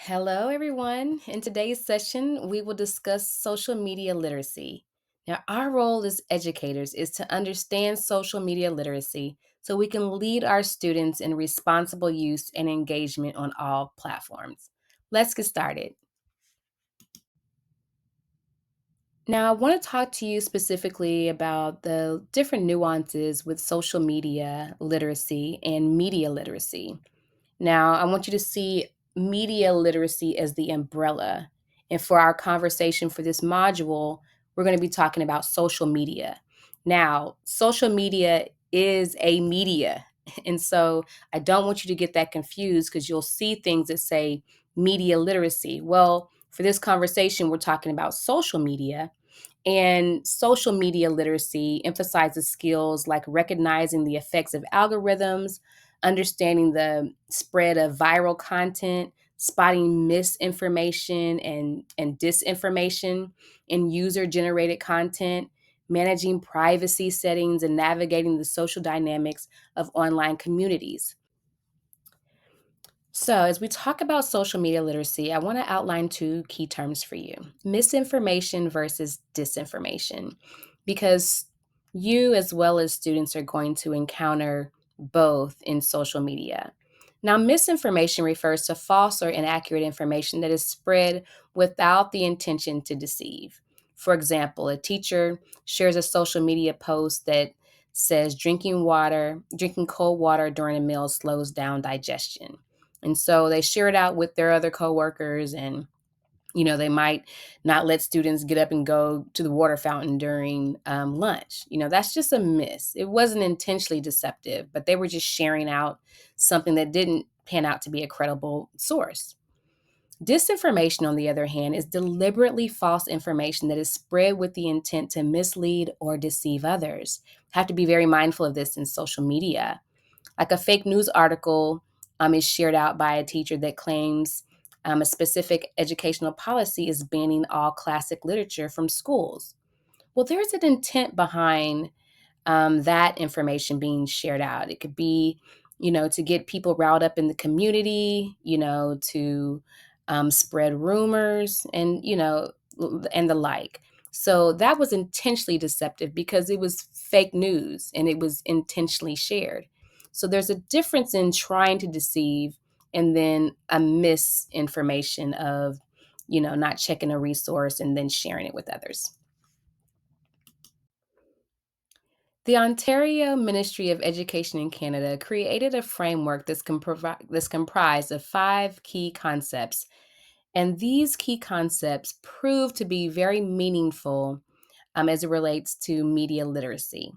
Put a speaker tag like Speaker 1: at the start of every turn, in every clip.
Speaker 1: Hello, everyone. In today's session, we will discuss social media literacy. Now, our role as educators is to understand social media literacy so we can lead our students in responsible use and engagement on all platforms. Let's get started. Now, I want to talk to you specifically about the different nuances with social media literacy and media literacy. Now, I want you to see media literacy as the umbrella. And for our conversation for this module, we're going to be talking about social media. Now, social media is a media. And so I don't want you to get that confused because you'll see things that say media literacy. Well, for this conversation, we're talking about social media. And social media literacy emphasizes skills like recognizing the effects of algorithms, understanding the spread of viral content, spotting misinformation and disinformation in user generated content, managing privacy settings, and navigating the social dynamics of online communities. So, as we talk about social media literacy, I want to outline two key terms for you: misinformation versus disinformation, because you, as well as students, are going to encounter both in social media. Now, misinformation refers to false or inaccurate information that is spread without the intention to deceive. For example, a teacher shares a social media post that says drinking cold water during a meal slows down digestion, and so they share it out with their other coworkers, and they might not let students get up and go to the water fountain during lunch. That's just a miss. It wasn't intentionally deceptive, but they were just sharing out something that didn't pan out to be a credible source. Disinformation, on the other hand, is deliberately false information that is spread with the intent to mislead or deceive others. Have to be very mindful of this in social media. Like a fake news article is shared out by a teacher that claims a specific educational policy is banning all classic literature from schools. Well, there's an intent behind that information being shared out. It could be, to get people riled up in the community, to spread rumors and the like. So that was intentionally deceptive because it was fake news and it was intentionally shared. So there's a difference in trying to deceive and then a misinformation of, not checking a resource and then sharing it with others. The Ontario Ministry of Education in Canada created a framework that's comprised of five key concepts, and these key concepts prove to be very meaningful as it relates to media literacy.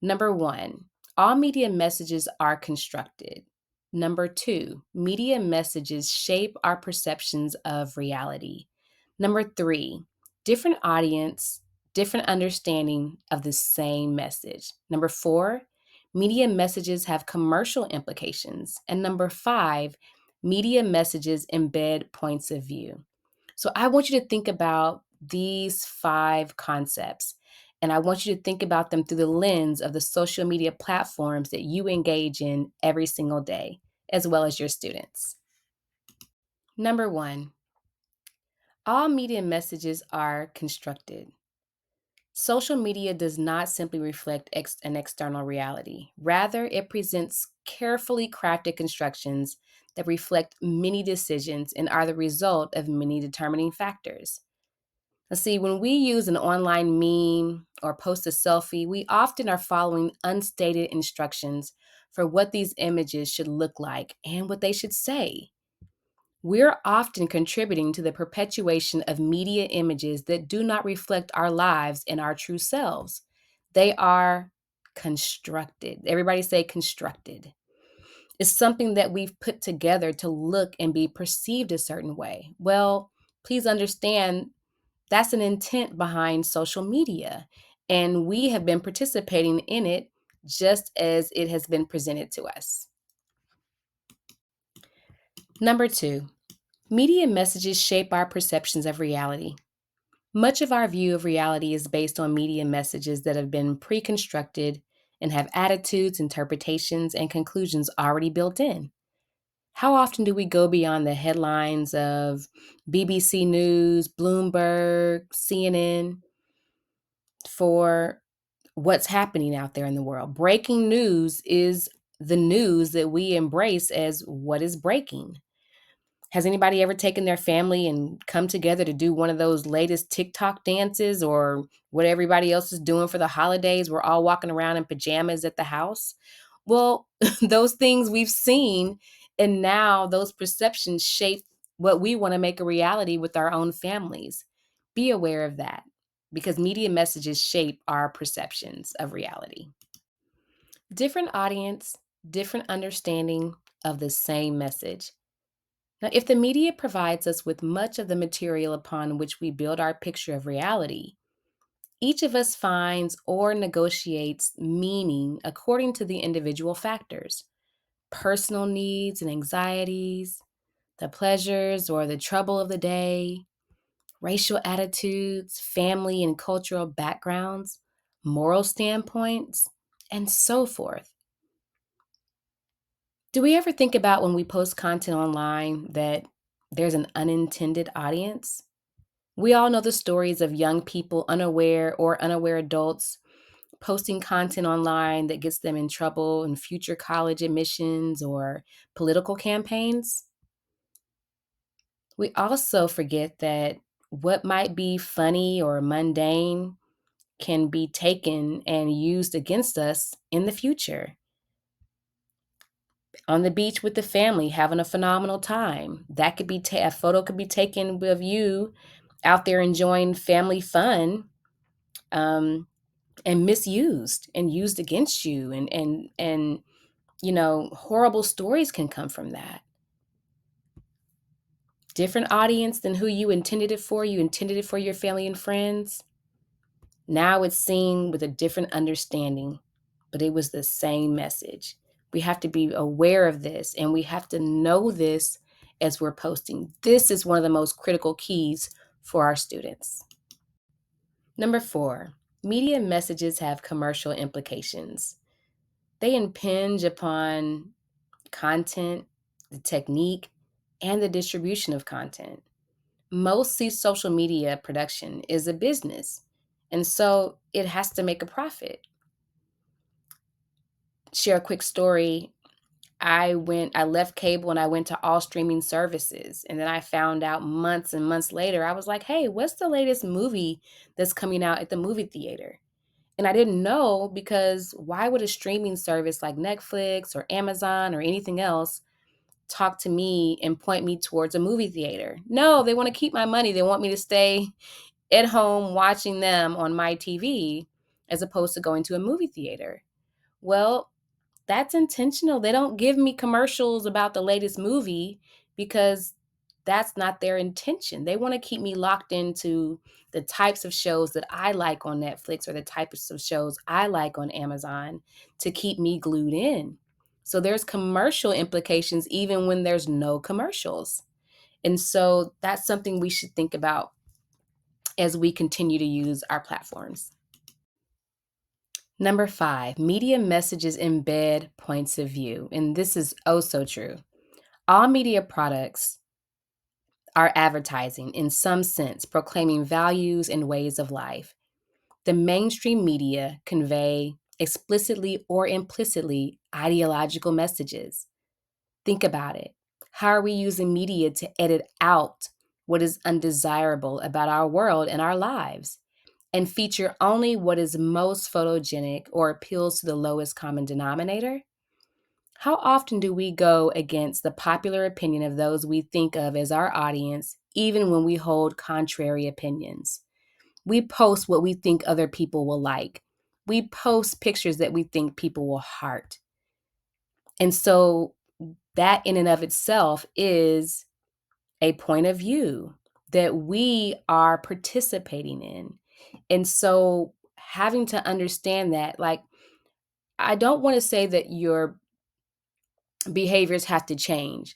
Speaker 1: Number one, all media messages are constructed. Number two, media messages shape our perceptions of reality. Number three, different audience, different understanding of the same message. Number four, media messages have commercial implications. And number five, media messages embed points of view. So I want you to think about these five concepts. And I want you to think about them through the lens of the social media platforms that you engage in every single day, as well as your students. Number one, all media messages are constructed. Social media does not simply reflect an external reality. Rather, it presents carefully crafted constructions that reflect many decisions and are the result of many determining factors. Now, see, when we use an online meme or post a selfie, we often are following unstated instructions for what these images should look like and what they should say. We're often contributing to the perpetuation of media images that do not reflect our lives and our true selves. They are constructed. Everybody say constructed. It's something that we've put together to look and be perceived a certain way. Well, please understand that's an intent behind social media, and we have been participating in it just as it has been presented to us. Number two, media messages shape our perceptions of reality. Much of our view of reality is based on media messages that have been pre constructed and have attitudes, interpretations, and conclusions already built in. How often do we go beyond the headlines of BBC News, Bloomberg, CNN for what's happening out there in the world? Breaking news is the news that we embrace as what is breaking. Has anybody ever taken their family and come together to do one of those latest TikTok dances or what everybody else is doing for the holidays? We're all walking around in pajamas at the house. Well, those things we've seen, and now those perceptions shape what we want to make a reality with our own families. Be aware of that because media messages shape our perceptions of reality. Different audience, different understanding of the same message. Now, if the media provides us with much of the material upon which we build our picture of reality, each of us finds or negotiates meaning according to the individual factors, personal needs and anxieties, the pleasures or the trouble of the day, racial attitudes, family and cultural backgrounds, moral standpoints, and so forth. Do we ever think about when we post content online that there's an unintended audience? We all know the stories of young people, unaware or unaware adults, posting content online that gets them in trouble in future college admissions or political campaigns. We also forget that what might be funny or mundane can be taken and used against us in the future. On the beach with the family, having a phenomenal time. That could be a photo could be taken of you out there enjoying family fun, um, and misused and used against you, and horrible stories can come from that. Different audience than who you intended it for. You intended it for your family and friends. Now it's seen with a different understanding, but it was the same message. We have to be aware of this and we have to know this as we're posting. This is one of the most critical keys for our students. Number 4, media messages have commercial implications. They impinge upon content, the technique, and the distribution of content. Most see social media production is a business, and so it has to make a profit. Share a quick story. I left cable and I went to all streaming services. And then I found out months and months later, I was like, hey, what's the latest movie that's coming out at the movie theater? And I didn't know because why would a streaming service like Netflix or Amazon or anything else talk to me and point me towards a movie theater? No, they want to keep my money. They want me to stay at home watching them on my TV as opposed to going to a movie theater. Well, that's intentional. They don't give me commercials about the latest movie because that's not their intention. They want to keep me locked into the types of shows that I like on Netflix or the types of shows I like on Amazon to keep me glued in. So there's commercial implications even when there's no commercials. And so that's something we should think about as we continue to use our platforms. Number 5, media messages embed points of view. And this is oh so true. All media products are advertising in some sense, proclaiming values and ways of life. The mainstream media convey explicitly or implicitly ideological messages. Think about it. How are we using media to edit out what is undesirable about our world and our lives and feature only what is most photogenic or appeals to the lowest common denominator? How often do we go against the popular opinion of those we think of as our audience, even when we hold contrary opinions? We post what we think other people will like. We post pictures that we think people will heart. And so that in and of itself is a point of view that we are participating in. And so having to understand that, like, I don't want to say that your behaviors have to change.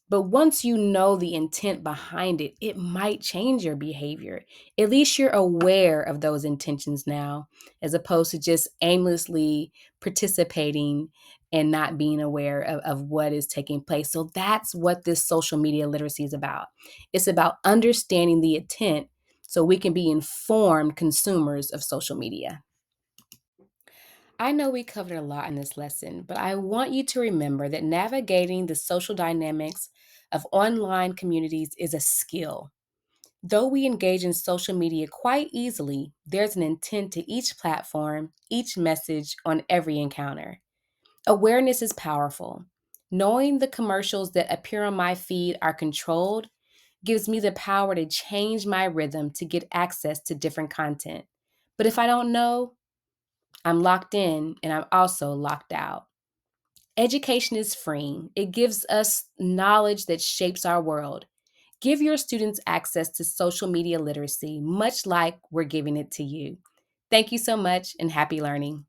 Speaker 1: But once you know the intent behind it, it might change your behavior. At least you're aware of those intentions now, as opposed to just aimlessly participating and not being aware of what is taking place. So that's what this social media literacy is about. It's about understanding the intent so we can be informed consumers of social media. I know we covered a lot in this lesson, but I want you to remember that navigating the social dynamics of online communities is a skill. Though we engage in social media quite easily, there's an intent to each platform, each message on every encounter. Awareness is powerful. Knowing the commercials that appear on my feed are controlled gives me the power to change my rhythm to get access to different content. But if I don't know, I'm locked in and I'm also locked out. Education is freeing. It gives us knowledge that shapes our world. Give your students access to social media literacy, much like we're giving it to you. Thank you so much and happy learning.